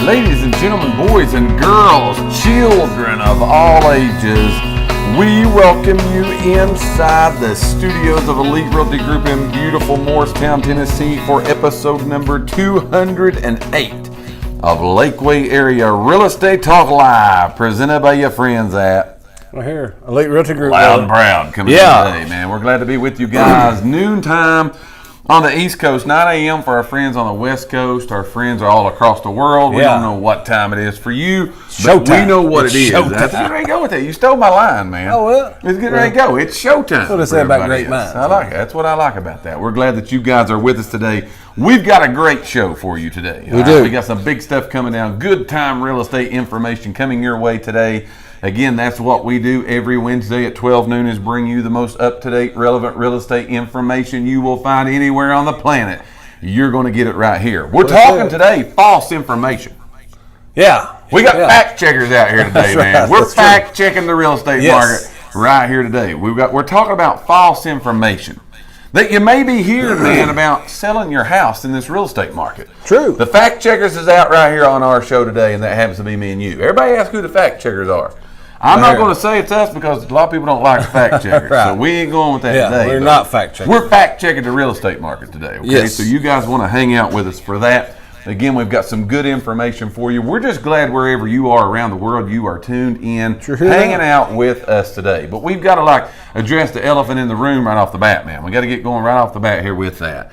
Ladies and gentlemen, boys and girls, children of all ages, we welcome you inside the studios of Elite Realty Group in beautiful Morristown, Tennessee for episode number 208 of Lakeway Area Real Estate Talk Live, presented by your friends at Right here, Elite Realty Group. Loud and Proud coming in today, man. We're glad to be with you guys. Noontime on the East Coast, 9 a.m. for our friends on the West Coast. Our friends are all across the world. We don't know what time it is for you, but we know what it is. That's getting ready to go with it. You stole my line, man. Oh, well. It's getting ready to go. It's showtime. That's what I said about great minds. I like it. That's what I like about that. We're glad that you guys are with us today. We've got a great show for you today. We do. We got some big stuff coming down. Good time real estate information coming your way today. Again, that's what we do every Wednesday at 12 noon is bring you the most up-to-date, relevant real estate information you will find anywhere on the planet. You're going to get it right here. We're talking today false information. Yeah. We got fact checkers out here today, man. We're fact checking the real estate market right here today. We're talking about false information that you may be hearing, man, about selling your house in this real estate market. True. The fact checkers is out right here on our show today, and that happens to be me and you. Everybody asks who the fact checkers are. I'm not going to say it's us because a lot of people don't like fact checkers. Right. So we ain't going with that today. We're not fact checkers. We're fact checking the real estate market today. Okay? Yes. So you guys want to hang out with us for that. Again, we've got some good information for you. We're just glad wherever you are around the world, you are tuned in, hanging out with us today. But we've got to address the elephant in the room right off the bat, man. We got to get going right off the bat here with that.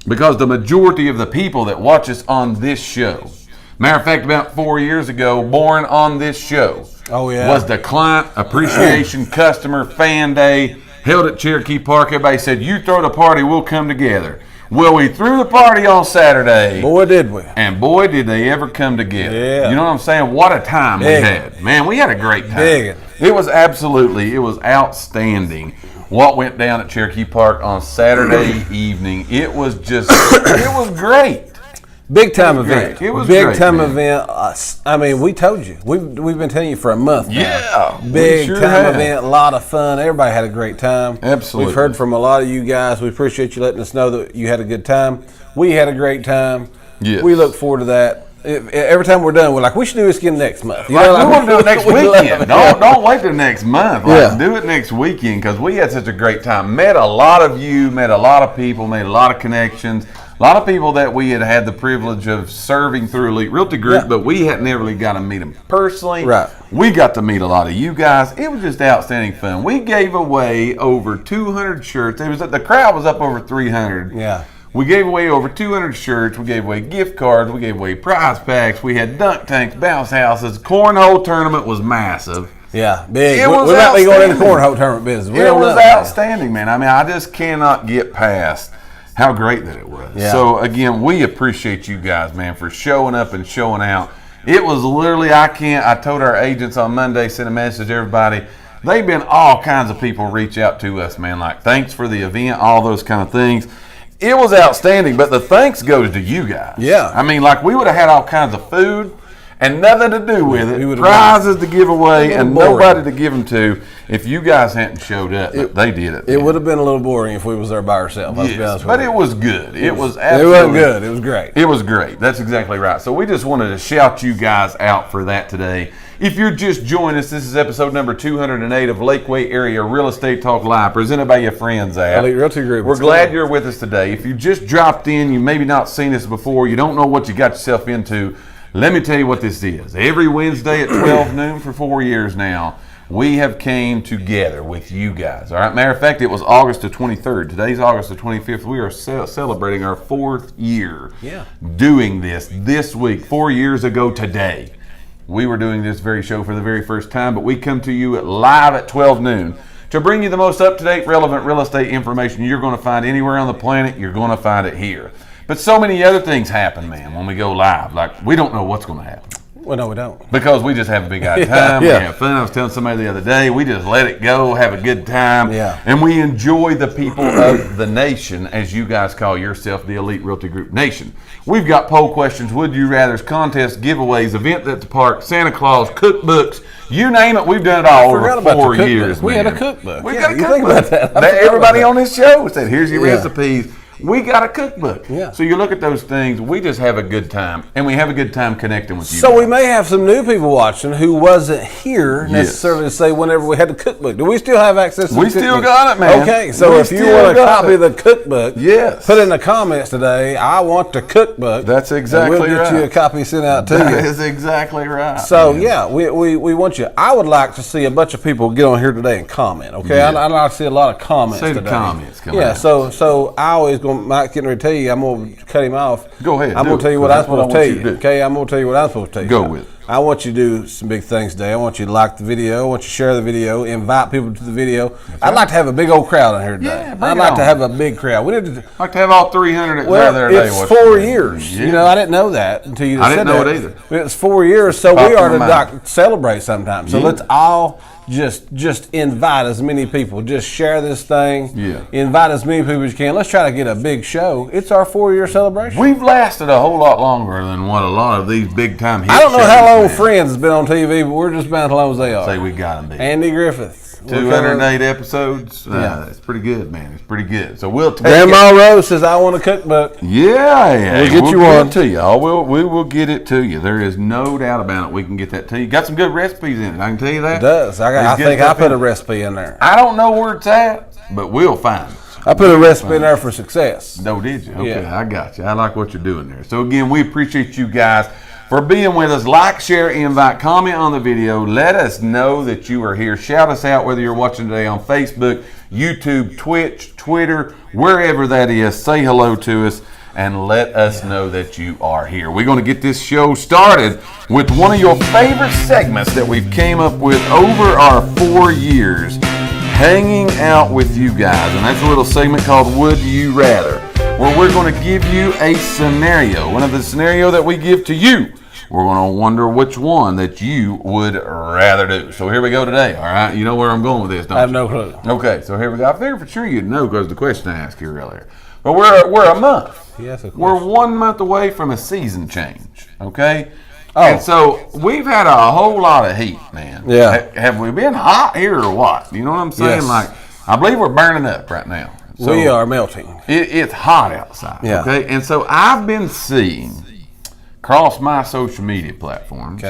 Because the majority of the people that watch us on this show, matter of fact, about 4 years ago, born on this show, was the Client Appreciation Customer Fan Day held at Cherokee Park. Everybody said, you throw the party, we'll come together. Well, we threw the party on Saturday. Boy, did we. And boy, did they ever come together. Yeah. You know what I'm saying? What a time we had. Man, we had a great time. It was outstanding what went down at Cherokee Park on Saturday evening. It was great. Big time event. It was big time event. I mean, we told you. We've been telling you for a month now. Yeah. Big time event. A lot of fun. Everybody had a great time. Absolutely. We've heard from a lot of you guys. We appreciate you letting us know that you had a good time. We had a great time. Yes. We look forward to that. Every time we're done, we're like, we should do this again next month. We want to do it next weekend. Don't wait till next month. Do it next weekend because we had such a great time. Met a lot of you, met a lot of people, made a lot of connections. A lot of people that we had the privilege of serving through Elite Realty Group, but we hadn't never really got to meet them personally. Right. We got to meet a lot of you guys. It was just outstanding fun. We gave away over 200 shirts. The crowd was up over 300. Yeah. We gave away over 200 shirts. We gave away gift cards. We gave away prize packs. We had dunk tanks, bounce houses. Cornhole tournament was massive. Yeah, big. We're not going into the cornhole tournament business. It was outstanding, man. I mean, I just cannot get past how great that it was. Yeah. So, again, we appreciate you guys, man, for showing up and showing out. It was literally, I told our agents on Monday, sent a message to everybody. They've been all kinds of people reach out to us, man, like thanks for the event, all those kind of things. It was outstanding, but the thanks goes to you guys. Yeah. I mean, like we would have had all kinds of food and nothing to do with it, prizes to give away and nobody to give them to if you guys hadn't showed up. They did it. It would have been a little boring if we was there by ourselves. Let's be honest with but you. it was good. It was absolutely. It wasn't good. It was great. It was great. That's exactly right. So we just wanted to shout you guys out for that today. If you're just joining us, this is episode number 208 of Lakeway Area Real Estate Talk Live, presented by your friends at Elite Realty Group. We're glad you're with us today. If you just dropped in, you maybe not seen this before, you don't know what you got yourself into, let me tell you what this is. Every Wednesday at 12 noon for 4 years now, we have came together with you guys. All right. Matter of fact, it was August the 23rd. Today's August the 25th. We are celebrating our 4th year doing this week. 4 years ago today, we were doing this very show for the very first time, but we come to you live at 12 noon to bring you the most up-to-date, relevant real estate information you're going to find anywhere on the planet. You're going to find it here. But so many other things happen, man, when we go live. Like, we don't know what's going to happen. Well, no, we don't. Because we just have a big time. We have fun. I was telling somebody the other day, we just let it go, have a good time. Yeah. And we enjoy the people of the nation, as you guys call yourself, the Elite Realty Group Nation. We've got poll questions, would you rathers, contests, giveaways, event at the park, Santa Claus, cookbooks, you name it. We've done it all over 4 years. We had a cookbook. We got a cookbook. Think about that. Everybody on this show said, here's your recipes. We got a cookbook. Yeah. So you look at those things, we just have a good time. And we have a good time connecting with you. So we may have some new people watching who wasn't here necessarily to say whenever we had the cookbook. Do we still have access to the cookbook? We still got it, man. Okay, so if you want a copy of the cookbook, put in the comments today, I want the cookbook. That's exactly right. We'll get you a copy sent out to you. That is exactly right. So, we want you. I would like to see a bunch of people get on here today and comment, okay? Yeah. I'd like to see a lot of comments today. See the comments come out. So I always Mike getting ready to tell you, I'm going to cut him off. Go ahead. I'm going to tell you what I'm supposed to tell you. Okay, I'm going to tell you what I'm supposed to tell you. Go with it. I want you to do some big things today. I want you to like the video. I want you to share the video. Invite people to the video. I'd like to have a big old crowd in here today. I'd like to have a big crowd. We need to. I'd like to have all 300 there today. It's 4 years. Yeah. You know, I didn't know that until you said that. I didn't know it either. It's 4 years, so we are to celebrate sometime. So let's all just invite as many people. Just share this thing. Yeah. Invite as many people as you can. Let's try to get a big show. It's our 4-year celebration. We've lasted a whole lot longer than what a lot of these big time hit I don't know shows, how long man. Friends has been on TV, but we're just about as long as they are. Say we got them. Andy Griffith. 208 episodes. It's pretty good, man. It's pretty good. So we'll take Grandma Rose says, I want a cookbook. Yeah. We'll get you one. It to you. We will get it to you. There is no doubt about it. We can get that to you. Got some good recipes in it. I can tell you that. It does. I think I put a recipe in there. I don't know where it's at, but we'll find it. I put a recipe in there for success. No, did you? Okay, I got you. I like what you're doing there. So again, we appreciate you guys for being with us. Like, share, invite, comment on the video. Let us know that you are here. Shout us out whether you're watching today on Facebook, YouTube, Twitch, Twitter, wherever that is. Say hello to us and let us know that you are here. We're going to get this show started with one of your favorite segments that we've came up with over our 4 years, hanging out with you guys. And that's a little segment called Would You Rather, where we're going to give you a scenario. One of the scenario that we give to you. We're going to wonder which one that you would rather do. So here we go today, all right? You know where I'm going with this, don't you? I have no clue. Okay, so here we go. I figured for sure you'd know because the question I asked you earlier. But we're a month. Yes, of course. We're 1 month away from a season change, okay? Oh. And so we've had a whole lot of heat, man. Yeah. Have we been hot here or what? You know what I'm saying? Yes. Like, I believe we're burning up right now. So we are melting. It's hot outside, okay? And so I've been seeing across my social media platforms,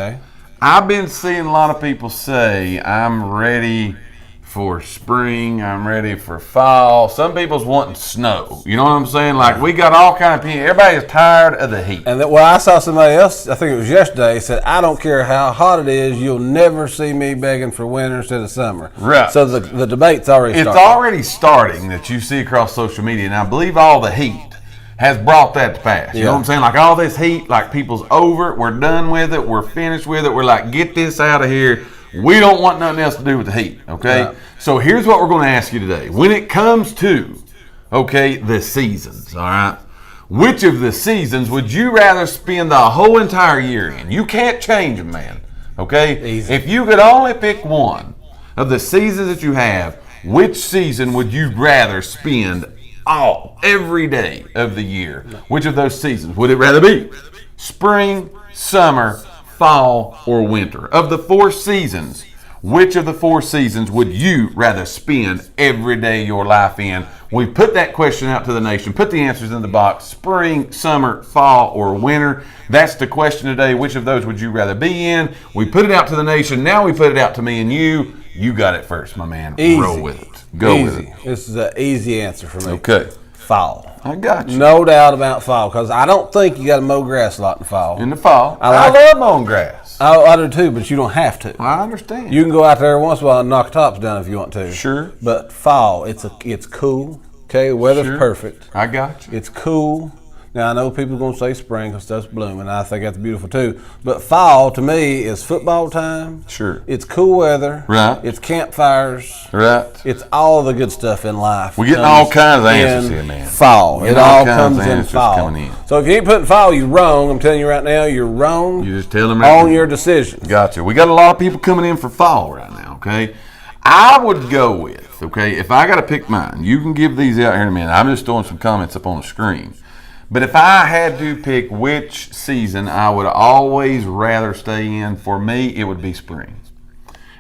I've been seeing a lot of people say, I'm ready for spring, I'm ready for fall. Some people's wanting snow. You know what I'm saying? Like, we got all kind of people. Everybody is tired of the heat. And I saw somebody else, I think it was yesterday, said, I don't care how hot it is, you'll never see me begging for winter instead of summer. Right. So the debate's already started. It's already starting that you see across social media. And I believe all the heat has brought that to pass. You know what I'm saying? Like, all this heat, like, people's over it. We're done with it. We're finished with it. We're like, get this out of here. We don't want nothing else to do with the heat, okay? Yeah. So here's what we're going to ask you today. When it comes to, the seasons, all right? Which of the seasons would you rather spend the whole entire year in? You can't change them, man, okay? Easy. If you could only pick one of the seasons that you have, which season would you rather spend every day of the year? Which of those seasons would it rather be? Spring, summer, fall, or winter? Of the 4 seasons, which of the 4 seasons would you rather spend every day of your life in? We put that question out to the nation. Put the answers in the box. Spring, summer, fall, or winter. That's the question today. Which of those would you rather be in? We put it out to the nation. Now we put it out to me and you. You got it first, my man. Easy. Roll with it. Go with it. This is an easy answer for me. Okay. fall. I got you. No doubt about fall, because I don't think you got to mow grass a lot in fall. In the fall. I love mowing grass. I do too, but you don't have to. I understand. You can go out there once in a while and knock tops down if you want to. Sure. But fall, it's cool. Okay, the weather's perfect. I got you. It's cool. Now, I know people are going to say spring because stuff's blooming. I think that's beautiful too. But fall, to me, is football time. Sure. It's cool weather. Right. It's campfires. Right. It's all the good stuff in life. We're getting all kinds of answers here, man. Fall. It all comes in fall. Coming in. So if you ain't putting fall, you're wrong. I'm telling you right now, you're wrong. You just tell them right on your decisions. Gotcha. We got a lot of people coming in for fall right now, okay? I would go with, okay, if I got to pick mine, you can give these out here in a minute. I'm just throwing some comments up on the screen. But if I had to pick which season I would always rather stay in, for me, it would be spring.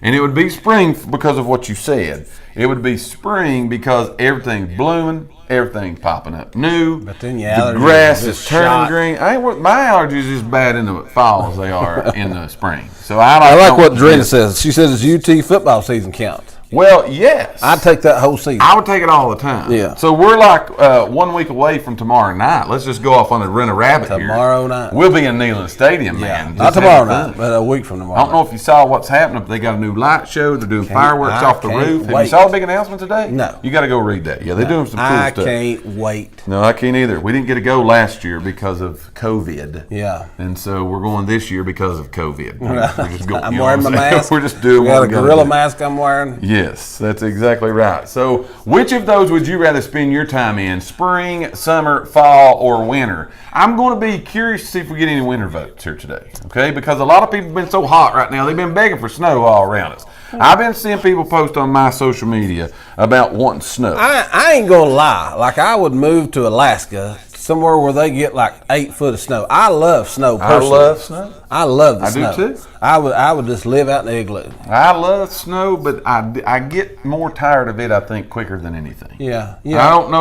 And it would be spring because of what you said. It would be spring because everything's blooming, everything's popping up new. But then the grass is turning green. My allergies is as bad in the fall as they are in the spring. So I like what Drina says. She says, "Does UT football season count?" Well, yes. I'd take that whole season. I would take it all the time. Yeah. So we're like 1 week away from tomorrow night. Let's just go off on a rent a rabbit here. Tomorrow night. We'll be in Neyland Stadium, man. Not tomorrow night, but a week from tomorrow. I don't know if you saw what's happening, but they got a new light show. They're doing fireworks off the roof. Have you saw the big announcement today? No. You got to go read that. Yeah, they're doing some cool stuff. I can't wait. No, I can't either. We didn't get to go last year because of COVID. Yeah. And so we're going this year because of COVID. We're just going, I'm wearing my mask. We're just doing what we got a gorilla mask I'm wearing. Yes, that's exactly right. So which of those would you rather spend your time in? Spring, summer, fall, or winter? I'm going to be curious to see if we get any winter votes here today. Okay? Because a lot of people have been so hot right now, they've been begging for snow all around us. I've been seeing people post on my social media about wanting snow. I ain't going to lie. Like, I would move to Alaska, somewhere where they get like 8 foot of snow. I love snow personally. I love snow. I love the snow. I do too. I would just live out in the igloo. I love snow, but I get more tired of it, I think, quicker than anything. Yeah. I don't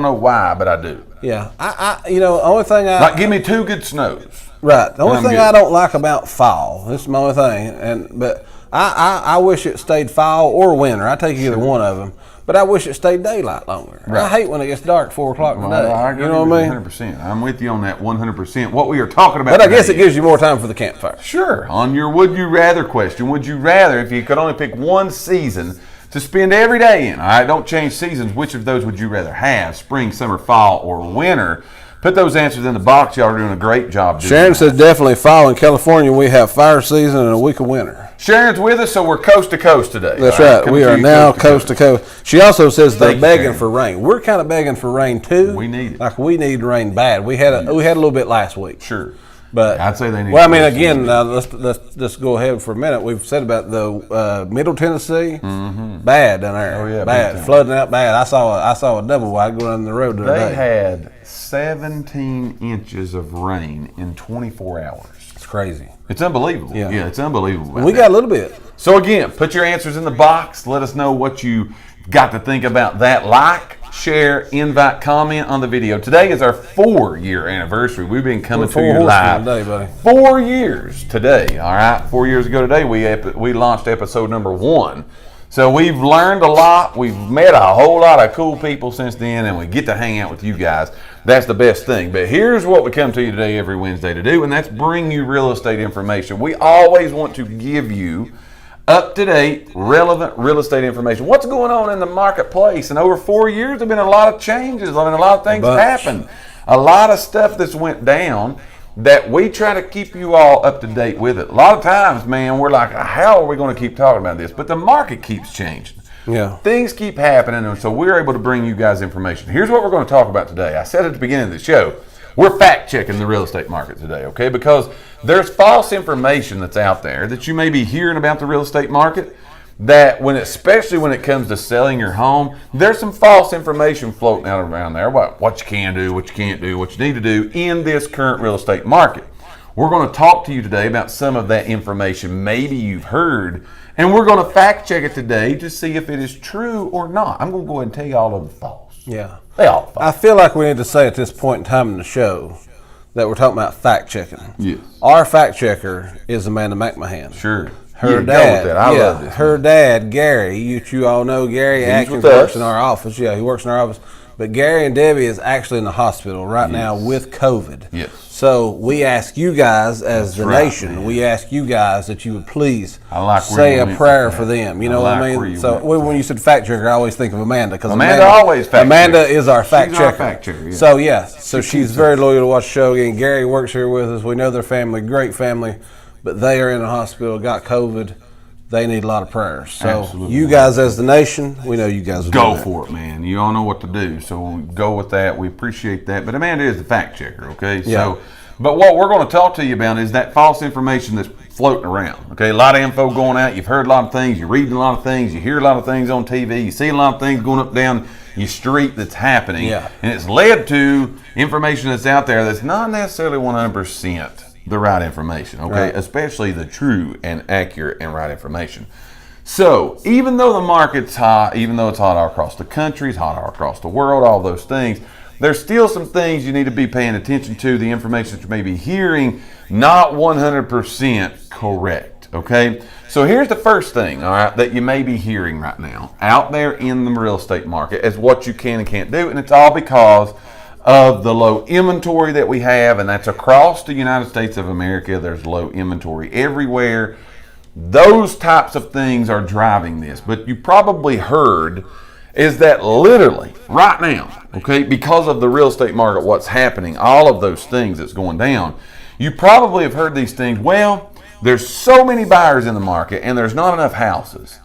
know why, but I do. Yeah. The only thing like, give me 2 good snows. Right. The only thing I don't like about fall, this is my only thing, but I wish it stayed fall or winter. I take either one of them. But I wish it stayed daylight longer. Right. I hate when it gets dark 4 o'clock in the day. I agree, you know what I mean? 100%. I'm with you on that 100%. What we are talking about But I guess it gives you more time for the campfire. Sure. On your would you rather question, would you rather, if you could only pick one season to spend every day in, all right, don't change seasons, which of those would you rather have? Spring, summer, fall, or winter? Put those answers in the box. Y'all are doing a great job. Sharon says definitely fall. In California, we have fire season and a week of winter. Sharon's with us, so we're coast to coast today. That's right. We are now coast to coast. She also says they're begging for rain. We're kind of begging for rain too. We need it. Like, we need rain bad. We had a little bit last week. Sure. But I'd say they need. Well, I mean, again, let's go ahead for a minute. We've said about the Middle Tennessee, bad down there. Oh yeah, bad, flooding out bad. I saw a double wide go down the road today. They had 17 inches of rain in 24 hours. It's crazy. It's unbelievable. Yeah, it's unbelievable. We got a little bit. So again, put your answers in the box. Let us know what you got to think about that. Like, share, invite, comment on the video. Today is our 4-year anniversary. We've been coming to you live. Today, buddy. 4 years today. All right, 4 years ago today, we launched episode number 1. So we've learned a lot. We've met a whole lot of cool people since then, and we get to hang out with you guys. That's the best thing. But here's what we come to you today every Wednesday to do, and that's bring you real estate information. We always want to give you up-to-date, relevant real estate information. What's going on in the marketplace? And over 4 years, there have been a lot of changes. I mean, a lot of things happened. A lot of stuff that's went down that we try to keep you all up to date with it. A lot of times, man, we're like, how are we going to keep talking about this? But the market keeps changing. Yeah. Things keep happening, and so we're able to bring you guys information. Here's what we're going to talk about today. I said at the beginning of the show, we're fact-checking the real estate market today, okay? Because there's false information that's out there that you may be hearing about the real estate market, that especially when it comes to selling your home, there's some false information floating out around there about what you can do, what you can't do, what you need to do in this current real estate market. We're going to talk to you today about some of that information maybe you've heard, and we're going to fact check it today to see if it is true or not. I'm going to go ahead and tell you all of the false. Yeah. They all false. I feel like we need to say at this point in time in the show that we're talking about fact checking. Yes. Our fact checker is Amanda McMahon. Sure. Her dad, love this. Her dad, Gary, you all know Gary Atkins works in our office. Yeah, he works in our office. But Gary and Debbie is actually in the hospital right now with COVID. Yes. So we ask you guys as the nation, man. we ask you guys that you would please where say you a went prayer with for that. them. You know what I mean? So when you said fact checker, I always think of Amanda. Because Amanda always fact Amanda checker. is our fact She's checker. our fact checker, yeah. So so she's very loyal to watch the show. And Gary works here with us. We know their family, great family, but they are in the hospital, got COVID. They need a lot of prayers. So Absolutely. you guys as the nation, we know you guys will go do that. for it, man. You all know what to do, so go with that. We appreciate that. But Amanda is the fact checker, okay? Yeah. So, but what we're going to talk to you about is that false information that's floating around, okay? A lot of info going out. You've heard a lot of things. You're reading a lot of things. You hear a lot of things on TV. You see a lot of things going up down your street that's happening. Yeah. And it's led to information that's out there that's not necessarily 100% the right information, okay? Right. Especially the true and accurate and right information. So, even though the market's hot, even though it's hot all across the country, it's hot all across the world, all those things, there's still some things you need to be paying attention to. The information that you may be hearing, not 100% correct, okay? So here's the first thing, all right, that you may be hearing right now out there in the real estate market as what you can and can't do, and it's all because of the low inventory that we have, and that's across the United States of America. There's low inventory everywhere. Those types of things are driving this. But you probably heard is that literally right now, okay, because of the real estate market, what's happening, all of those things that's going down, you probably have heard these things. Well, there's so many buyers in the market and there's not enough houses.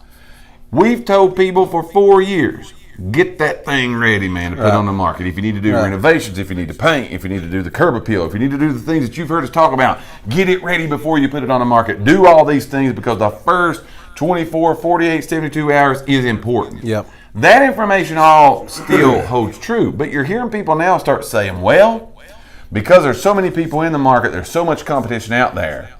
We've told people for 4 years, get that thing ready, man, to put on the market. If you need to do renovations, if you need to paint, if you need to do the curb appeal, if you need to do the things that you've heard us talk about, get it ready before you put it on the market. Do all these things because the first 24, 48, 72 hours is important. Yep. That information all still holds true, but you're hearing people now start saying, well, because there's so many people in the market, there's so much competition out there,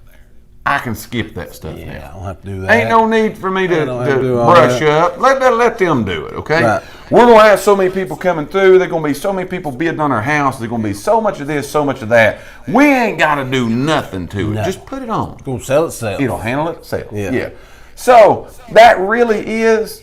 I can skip that stuff now. I don't have to do that. Ain't no need for me to brush up. Let them do it, okay? Right. We're going to have so many people coming through. There's going to be so many people bidding on our house. There's going to be so much of this, so much of that. We ain't got to do nothing to it. Just put it on. It's going to sell itself. It'll handle it itself. Yeah. So that really is,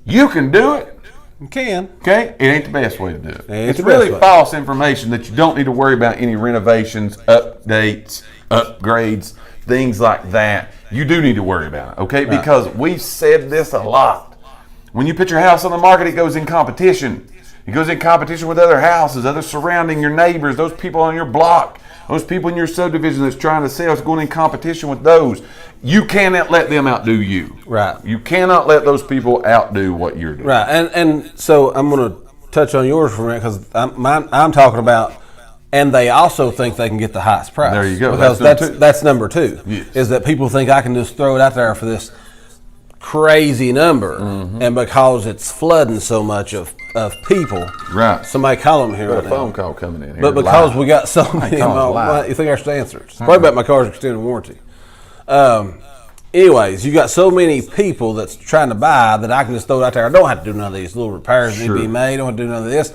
you can do it. You can. Okay? It ain't the best way to do it. It's It's the really best way. false information that you don't need to worry about any renovations, updates, upgrades, things like that. You do need to worry about it, okay? Right. Because we've said this a lot. When you put your house on the market, it goes in competition. It goes in competition with other houses, others surrounding your neighbors, those people on your block, those people in your subdivision that's trying to sell. It's going in competition with those. You cannot let them outdo you. Right. You cannot let those people outdo what you're doing. Right. And so I'm going to touch on yours for a minute because I'm talking about, and they also think they can get the highest price. There you go. Because that's number two. Yes. Is that people think I can just throw it out there for this crazy number, and because it's flooding so much of people, Right. somebody call them here Got right a now. phone call coming in here. But because live. we got so many, call it live. you think I should answer it? It's probably about my car's extended warranty. Anyways, you got so many people that's trying to buy that I can just throw it out there. I don't have to do none of these little repairs that need to be made. I don't have to do none of this.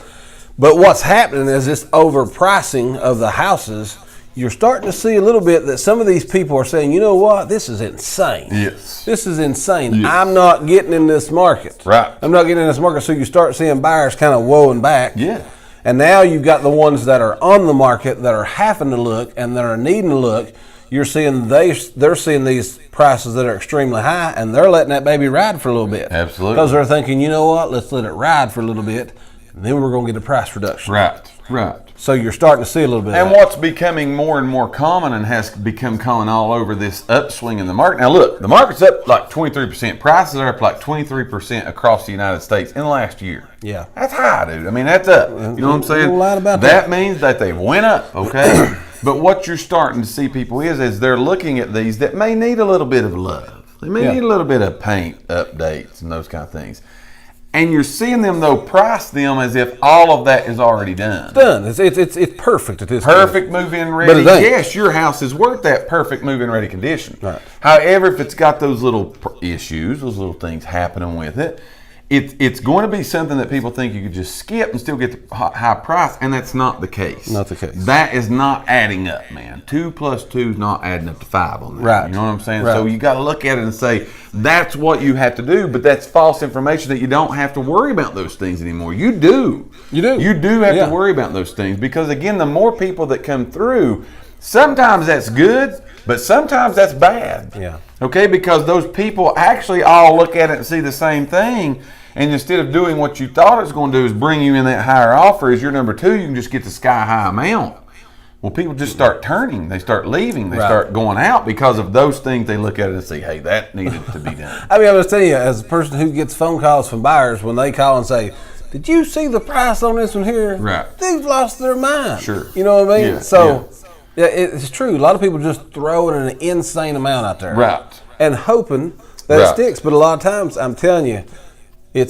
But what's happening is this overpricing of the houses. You're starting to see a little bit that some of these people are saying, you know what, this is insane. Yes. This is insane. Yes. I'm not getting in this market. Right. I'm not getting in this market. So you start seeing buyers kind of woeing back. Yeah. And now you've got the ones that are on the market that are having to look and that are needing to look. You're seeing they're seeing these prices that are extremely high, and they're letting that baby ride for a little bit. Absolutely. Because they're thinking, you know what, let's let it ride for a little bit, and then we're going to get a price reduction. Right. So you're starting to see a little bit And of that. what's becoming more and more common and has become common all over this upswing in the market. Now look, the market's up like 23%. Prices are up like 23% across the United States in the last year. Yeah. That's high, dude. I mean, that's up. You know what I'm saying? No lie about that means that they went up, okay? But what you're starting to see people is they're looking at these that may need a little bit of love. They may need a little bit of paint updates and those kind of things. And you're seeing them, though, price them as if all of that is already done. Done. It's perfect at this Perfect point. move-in ready. But it ain't. Yes, your house is worth that perfect move-in ready condition. Right. However, if it's got those little issues, those little things happening with it, it's going to be something that people think you could just skip and still get the high price, and that's not the case. Not the case. That is not adding up, man. 2 plus 2 is not adding up to 5 on that. Right. You know what I'm saying? Right. So you got to look at it and say that's what you have to do, but that's false information that you don't have to worry about those things anymore. You do. You do. You do have to worry about those things because, again, the more people that come through, sometimes that's good, but sometimes that's bad. Yeah. Okay, because those people actually all look at it and see the same thing, and instead of doing what you thought it was going to do is bring you in that higher offer as your number 2, you can just get the sky high amount. Well, people just start turning. They start leaving. They start going out because of those things. They look at it and say, hey, that needed to be done. I mean, I'm just telling you, as a person who gets phone calls from buyers when they call and say, did you see the price on this one here? Right. They've lost their mind. Sure. You know what I mean? Yeah, so yeah, it's true. A lot of people just throw in an insane amount out there. Right. And hoping that it sticks. But a lot of times, I'm telling you, it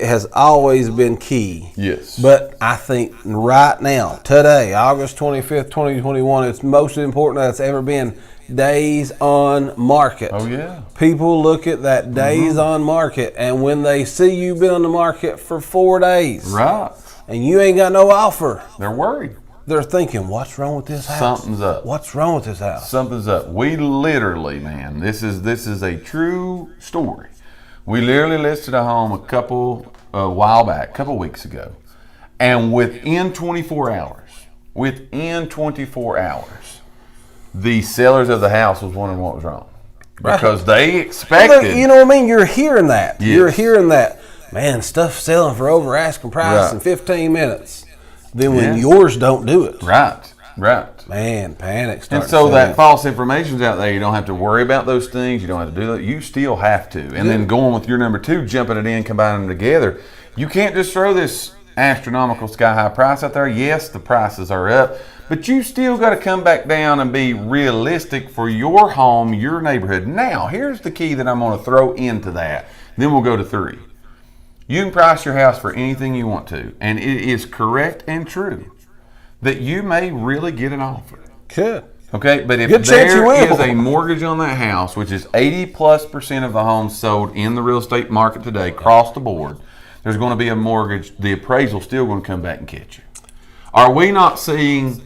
has always been key. Yes. But I think right now, today, August 25th, 2021, it's most important that it's ever been, days on market. Oh, yeah. People look at that days on market, and when they see you've been on the market for 4 days, Right. and you ain't got no offer, They're worried. they're thinking, what's wrong with this house? Something's up. What's wrong with this house? Something's up. We literally, man, this is a true story. We literally listed a home a while back, a couple weeks ago, and within 24 hours, the sellers of the house was wondering what was wrong because they expected. You know what I mean? You're hearing that. Yes. You're hearing that. Man, stuff's selling for over asking price in 15 minutes. Then when yours don't do it. Right. Man, panic starts. And so that false information's out there. You don't have to worry about those things. You don't have to do that. You still have to. And then going with your number 2, jumping it in, combining them together. You can't just throw this astronomical sky-high price out there. Yes, the prices are up. But you still got to come back down and be realistic for your home, your neighborhood. Now, here's the key that I'm going to throw into that. Then we'll go to 3. You can price your house for anything you want to. And it is correct and true that you may really get an offer. Good. Okay, but if there is a mortgage on that house, which is 80+% of the homes sold in the real estate market today, across the board, there's going to be a mortgage. The appraisal's still going to come back and catch you. Are we not seeing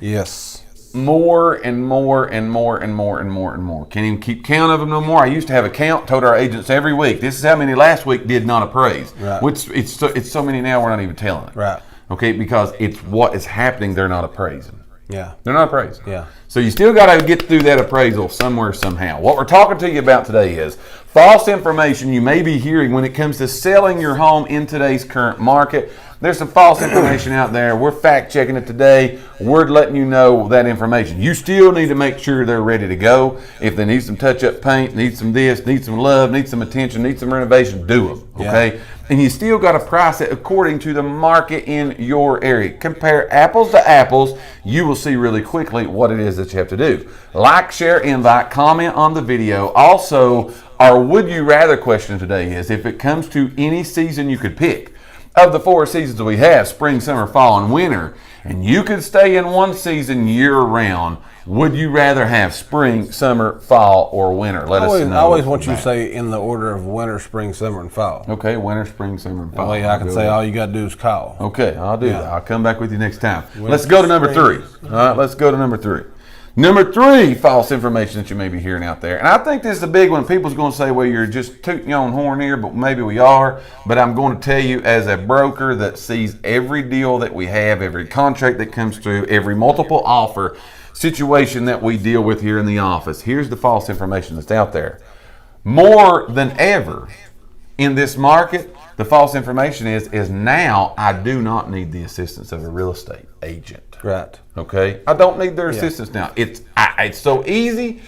more and more and more and more and more and more? Can't even keep count of them no more. I used to have a count, told our agents every week, this is how many last week did not appraise. Right. Which it's so many now we're not even telling it. Right. Okay, because it's what is happening, they're not appraising. Yeah. They're not appraising. Yeah. So you still got to get through that appraisal somewhere, somehow. What we're talking to you about today is false information you may be hearing when it comes to selling your home in today's current market. There's some false information out there. We're fact checking it today. We're letting you know that information. You still need to make sure they're ready to go. If they need some touch-up paint, need some this, need some love, need some attention, need some renovation, do them. Okay? Yeah. And you still got to price it according to the market in your area. Compare apples to apples. You will see really quickly what it is that you have to do. Like, share, invite, comment on the video. Also, our would you rather question today is if it comes to any season you could pick. Of the 4 seasons we have, spring, summer, fall, and winter, and you could stay in one season year-round, would you rather have spring, summer, fall, or winter? Let us know. I always want you to say in the order of winter, spring, summer, and fall. Okay, winter, spring, summer, and fall. That way I can say all you got to do is call. Okay, I'll do that. I'll come back with you next time. Let's go to number 3. All right, let's go to number 3. Number 3, false information that you may be hearing out there. And I think this is a big one. People's going to say, well, you're just tooting your own horn here, but maybe we are. But I'm going to tell you as a broker that sees every deal that we have, every contract that comes through, every multiple offer situation that we deal with here in the office. Here's the false information that's out there. More than ever in this market, the false information is now I do not need the assistance of a real estate agent. Right. Okay? I don't need their assistance now. It's so easy.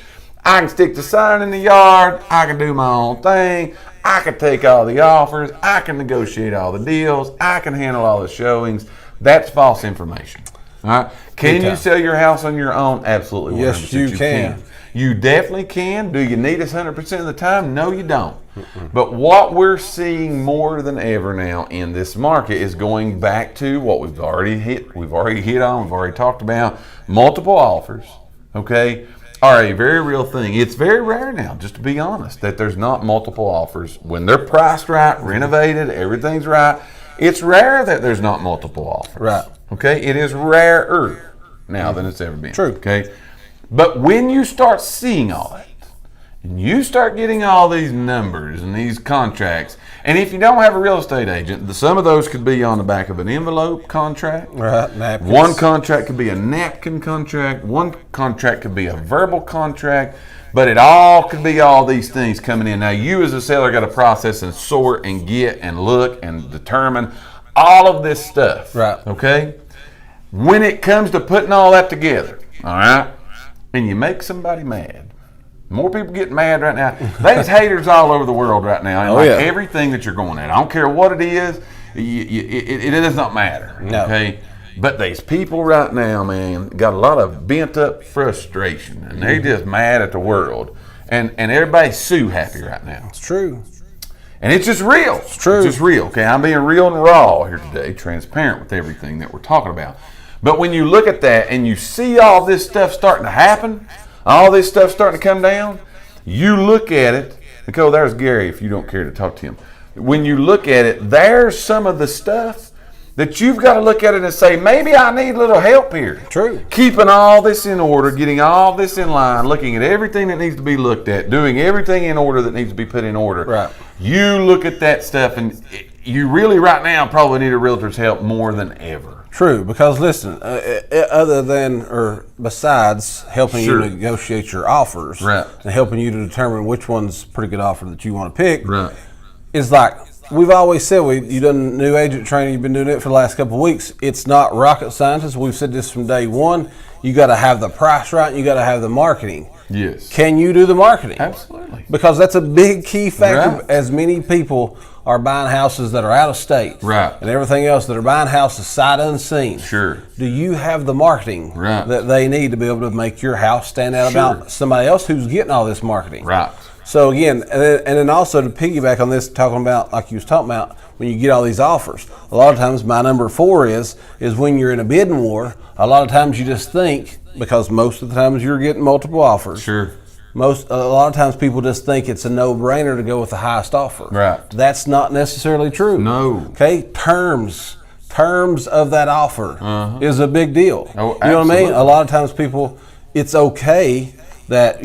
I can stick the sign in the yard. I can do my own thing. I can take all the offers. I can negotiate all the deals. I can handle all the showings. That's false information. All right? Can you sell your house on your own? Absolutely. Yes, you can. You definitely can. Do you need us 100% of the time? No, you don't. But what we're seeing more than ever now in this market is going back to what we've already hit on, we've already talked about, multiple offers, okay? are a very real thing. It's very rare now, just to be honest, that there's not multiple offers. When they're priced right, renovated, everything's right, it's rare that there's not multiple offers. Right. Okay? It is rarer now than it's ever been. True. Okay? But when you start seeing all that, and you start getting all these numbers and these contracts, and if you don't have a real estate agent, some of those could be on the back of an envelope contract. Right, napkins. One contract could be a napkin contract. One contract could be a verbal contract. But it all could be all these things coming in. Now, you as a seller got to process and sort and get and look and determine all of this stuff. Right. Okay? When it comes to putting all that together, all right, and you make somebody mad. More people getting mad right now. There's haters all over the world right now. And everything that you're going at. I don't care what it is. It does not matter. No. Okay? But these people right now, man, got a lot of bent up frustration. And they're just mad at the world. And everybody's sue happy right now. It's true. And it's just real. It's true. It's just real. Okay, I'm being real and raw here today, transparent with everything that we're talking about. But when you look at that and you see all this stuff starting to happen, all this stuff starting to come down, you look at it, and there's Gary if you don't care to talk to him. When you look at it, there's some of the stuff that you've got to look at it and say, maybe I need a little help here. True. Keeping all this in order, getting all this in line, looking at everything that needs to be looked at, doing everything in order that needs to be put in order. Right. You look at that stuff and you really right now probably need a realtor's help more than ever. True, because listen, other than or besides helping you negotiate your offers right. and helping you to determine which one's a pretty good offer that you want to pick, right. it's like we've always said, you done new agent training, you've been doing it for the last couple of weeks. It's not rocket science. We've said this from day one. You got to have the price right and you got to have the marketing. Yes. Can you do the marketing? Absolutely. Because that's a big key factor. Right. As many people are buying houses that are out of state, right, and everything else that are buying houses sight unseen. Sure. Do you have the marketing right. that they need to be able to make your house stand out about somebody else who's getting all this marketing? Right. So again, and then also to piggyback on this, talking about like you was talking about when you get all these offers. A lot of times, my number 4 is when you're in a bidding war. A lot of times you just think, because most of the times you're getting multiple offers. Sure. A lot of times people just think it's a no-brainer to go with the highest offer. Right. That's not necessarily true. No. Okay, terms of that offer is a big deal. Oh, you know what I mean? A lot of times people, it's okay that,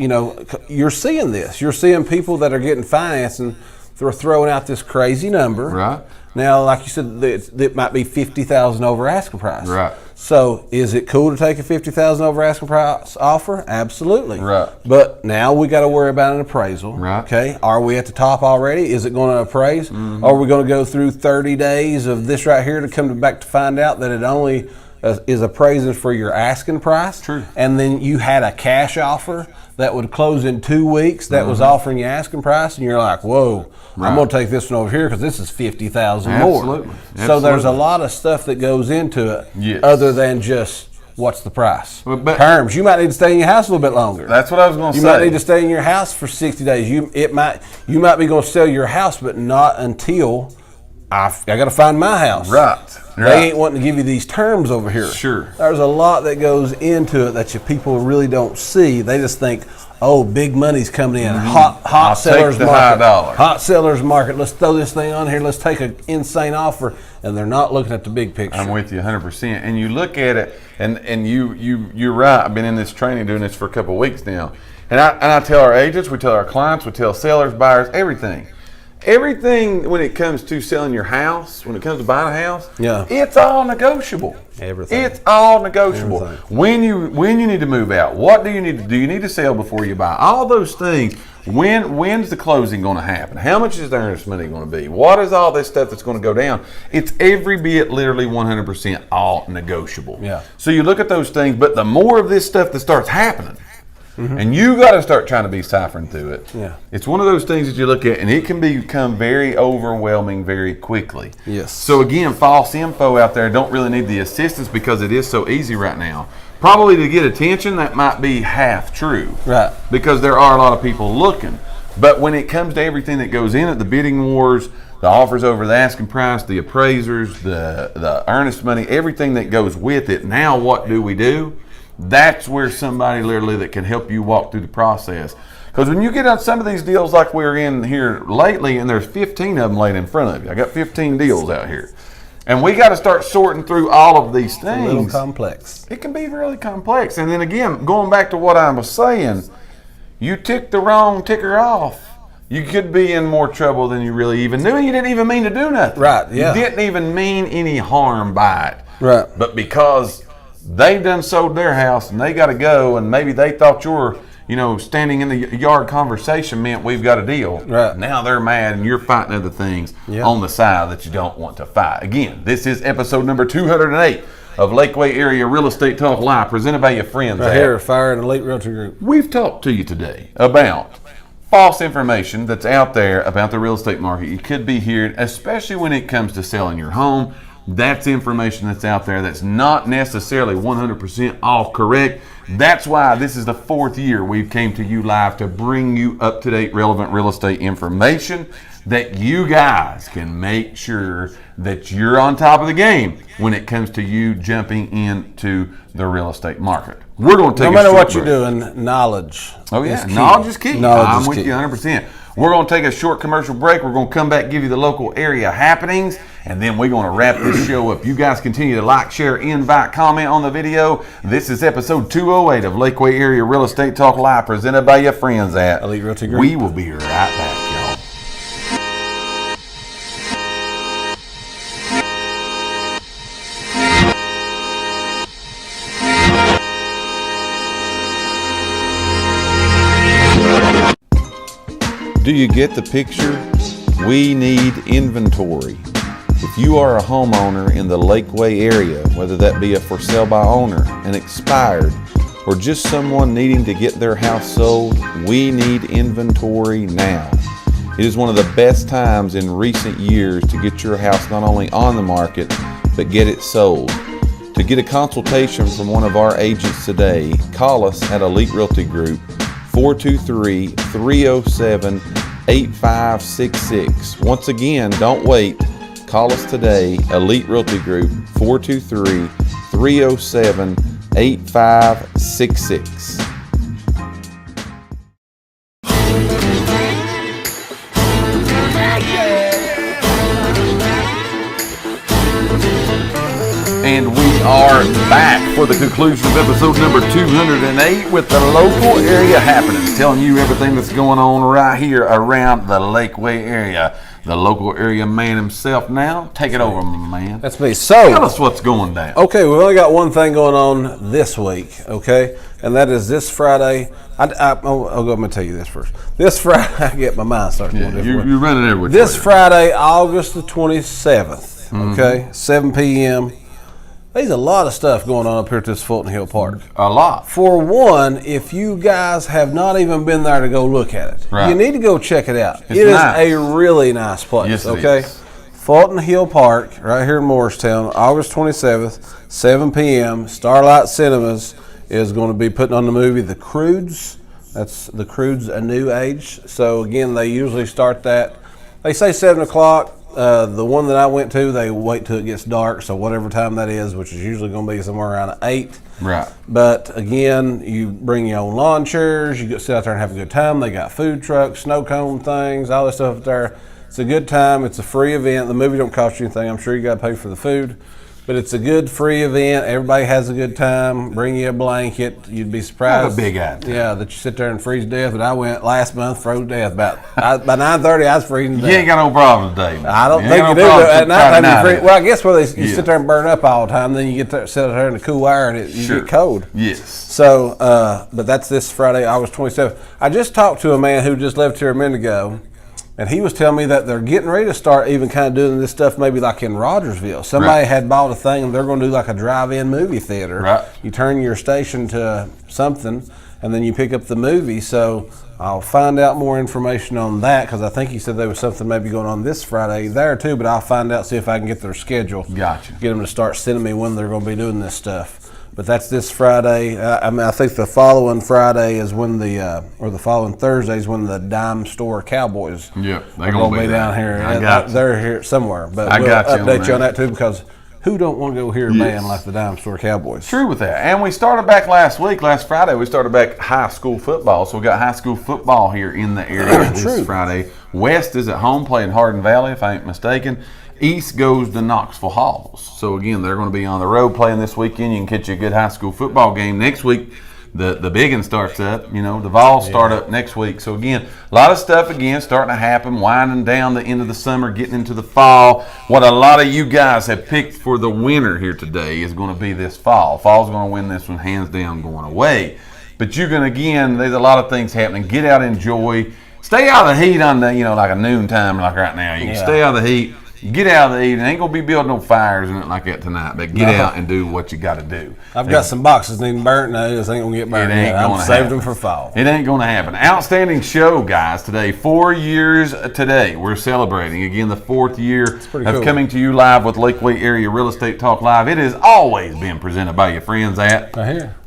you're seeing this. You're seeing people that are getting financed and they're throwing out this crazy number. Right. Now, like you said, it might be $50,000 over asking price. Right. So, is it cool to take a $50,000 over asking price offer? Absolutely. Right. But now we got to worry about an appraisal. Right. Okay. Are we at the top already? Is it going to appraise? Mm-hmm. Or are we going to go through 30 days of this right here to come back to find out that it only is appraising for your asking price? True. And then you had a cash offer that would close in 2 weeks that was offering you asking price, and you're like, whoa, I'm going to take this one over here because this is $50,000 more. Absolutely. So there's a lot of stuff that goes into it other than just what's the price. But terms. You might need to stay in your house a little bit longer. That's what I was going to say. You might need to stay in your house for 60 days. You might be going to sell your house, but not until I got to find my house. Right. They ain't wanting to give you these terms over here. Sure. There's a lot that goes into it that people really don't see. They just think, oh, big money's coming in. Hot sellers market. Hot sellers market. Let's throw this thing on here. Let's take an insane offer. And they're not looking at the big picture. I'm with you 100%. And you look at it, and you're right. I've been in this training doing this for a couple of weeks now. And I tell our agents, we tell our clients, we tell sellers, buyers, everything. Everything when it comes to selling your house, when it comes to buying a house, it's all negotiable. Everything. It's all negotiable. Everything. When you need to move out, what do you need to do? You need to sell before you buy. All those things. When's the closing going to happen? How much is the earnest money going to be? What is all this stuff that's going to go down? It's every bit, literally 100% all negotiable. Yeah. So you look at those things, but the more of this stuff that starts happening, and you got to start trying to be ciphering through it. Yeah. It's one of those things that you look at, and it can become very overwhelming very quickly. Yes. So again, false info out there don't really need the assistance because it is so easy right now. Probably to get attention, that might be half true. Right. Because there are a lot of people looking. But when it comes to everything that goes in it, the bidding wars, the offers over the asking price, the appraisers, the earnest money, everything that goes with it, now what do? That's where somebody literally that can help you walk through the process. Because when you get on some of these deals like we're in here lately, and there's 15 of them laid in front of you. I got 15 deals out here. And we got to start sorting through all of these things. It's a little complex. It can be really complex. And then again, going back to what I was saying, you tick the wrong ticker off. You could be in more trouble than you really even knew. And you didn't even mean to do nothing. Right, yeah. You didn't even mean any harm by it. Right. But because they done sold their house and they got to go, and maybe they thought your, standing in the yard conversation meant we've got a deal. Right. Now they're mad and you're fighting other things on the side that you don't want to fight. Again, this is episode number 208 of Lakeway Area Real Estate Talk Live, presented by your friends right here, Fire and Elite Realty Group. We've talked to you today about false information that's out there about the real estate market. You could be hearing, especially when it comes to selling your home. That's information that's out there that's not necessarily 100% all correct. That's why this is the 4th year we've came to you live to bring you up-to-date, relevant real estate information that you guys can make sure that you're on top of the game when it comes to you jumping into the real estate market. We're going to take no matter what break. You're doing, knowledge. Oh yeah, knowledge is key. I'm with you 100%. We're going to take a short commercial break. We're going to come back, give you the local area happenings, and then we're going to wrap this show up. You guys continue to like, share, invite, comment on the video. This is episode 208 of Lakeway Area Real Estate Talk Live, presented by your friends at Elite Realty Group. We will be right back, y'all. Do you get the picture? We need inventory. If you are a homeowner in the Lakeway area, whether that be a for sale by owner, an expired, or just someone needing to get their house sold, we need inventory now. It is one of the best times in recent years to get your house not only on the market, but get it sold. To get a consultation from one of our agents today, call us at Elite Realty Group, 423-307-8566. Once again, don't wait. Call us today, Elite Realty Group, 423-307-8566. And we are back for the conclusion of episode number 208 with the local area happenings, telling you everything that's going on right here around the Lakeway area. The local area man himself now. Take it over, my man. That's me. So, tell us what's going down. Okay, we've only got one thing going on this week, okay? And that is this Friday. I'm going to tell you this first. This Friday, I get my mind starting going different. You're running there with this Friday, August the 27th, okay, 7 p.m., there's a lot of stuff going on up here at this Fulton Hill Park. A lot. For one, if you guys have not even been there to go look at it, you need to go check it out. It is a really nice place, yes, okay? Fulton Hill Park, right here in Morristown, August 27th, 7 p.m. Starlight Cinemas is going to be putting on the movie The Croods. That's The Croods, A New Age. So, again, they usually start that. They say 7 o'clock. The one that I went to, they wait till it gets dark, so whatever time that is, which is usually going to be somewhere around 8. Right. But again, you bring your own lawn chairs, you go sit out there and have a good time. They got food trucks, snow cone things, all this stuff up there. It's a good time. It's a free event. The movie don't cost you anything. I'm sure you got to pay for the food. But it's a good free event. Everybody has a good time. Bring you a blanket. You'd be surprised. Have a big idea. Yeah, that you sit there and freeze to death. But I went last month, froze to death. By 9:30, I was freezing to death. You ain't got no problem today, man. I don't think you do. At night time, you freeze. Well, I guess where you sit there and burn up all the time, then you get there, sit there in the cool air and you get cold. Yes. So, but that's this Friday, August 27th. I just talked to a man who just left here a minute ago. And he was telling me that they're getting ready to start even kind of doing this stuff maybe like in Rogersville. Somebody had bought a thing and they're going to do like a drive-in movie theater. Right. You turn your station to something and then you pick up the movie. So I'll find out more information on that because I think he said there was something maybe going on this Friday there too, but I'll find out, see if I can get their schedule. Gotcha. Get them to start sending me when they're going to be doing this stuff. But that's this Friday. I think the following Friday is when or the following Thursday is when the Dime Store Cowboys they're going to be down here. They're here somewhere. But we'll update you on that too because who don't want to go hear a band like the Dime Store Cowboys? True with that. And we started back last Friday, we started back high school football. So we got high school football here in the area this Friday. West is at home playing Hardin Valley, if I ain't mistaken. East goes to Knoxville Halls. So again, they're going to be on the road playing this weekend. You can catch you a good high school football game next week. The big one starts up, the Vols start up next week. So again, a lot of stuff again starting to happen, winding down the end of the summer, getting into the fall. What a lot of you guys have picked for the winner here today is going to be this fall. Fall's going to win this one hands down going away. But you're going to, again, there's a lot of things happening. Get out, enjoy. Stay out of the heat on the, like a noon time like right now. You can stay out of the heat. Get out of the heat. It ain't going to be building no fires and nothing like that tonight, but get out and do what you got to do. I've got some boxes needing burnt. No, this ain't going to get burnt. I've saved them for fall. It ain't going to happen. Outstanding show, guys, today. 4 years today. We're celebrating, again, the 4th year of coming to you live with Lakeway Area Real Estate Talk Live. It has always been presented by your friends at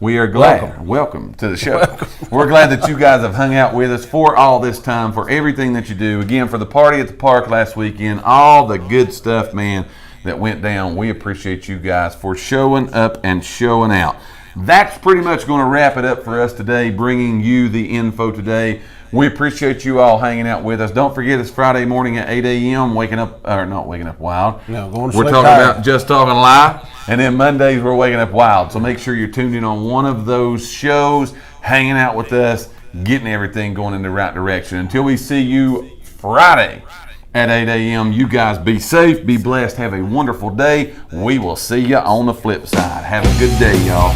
We Are Glad. Welcome to the show. We're glad that you guys have hung out with us for all this time, for everything that you do. Again, for the party at the park last weekend, all the good stuff, man, that went down. We appreciate you guys for showing up and showing out. That's pretty much going to wrap it up for us today, bringing you the info today. We appreciate you all hanging out with us. Don't forget, it's Friday morning at 8 a.m. Not waking up wild. No, going to We're talking about Just Talking Live, and then Mondays we're waking up wild. So make sure you're tuned in on one of those shows, hanging out with us, getting everything going in the right direction. Until we see you Friday at 8 a.m. You guys be safe, be blessed, have a wonderful day. We will see you on the flip side. Have a good day, y'all.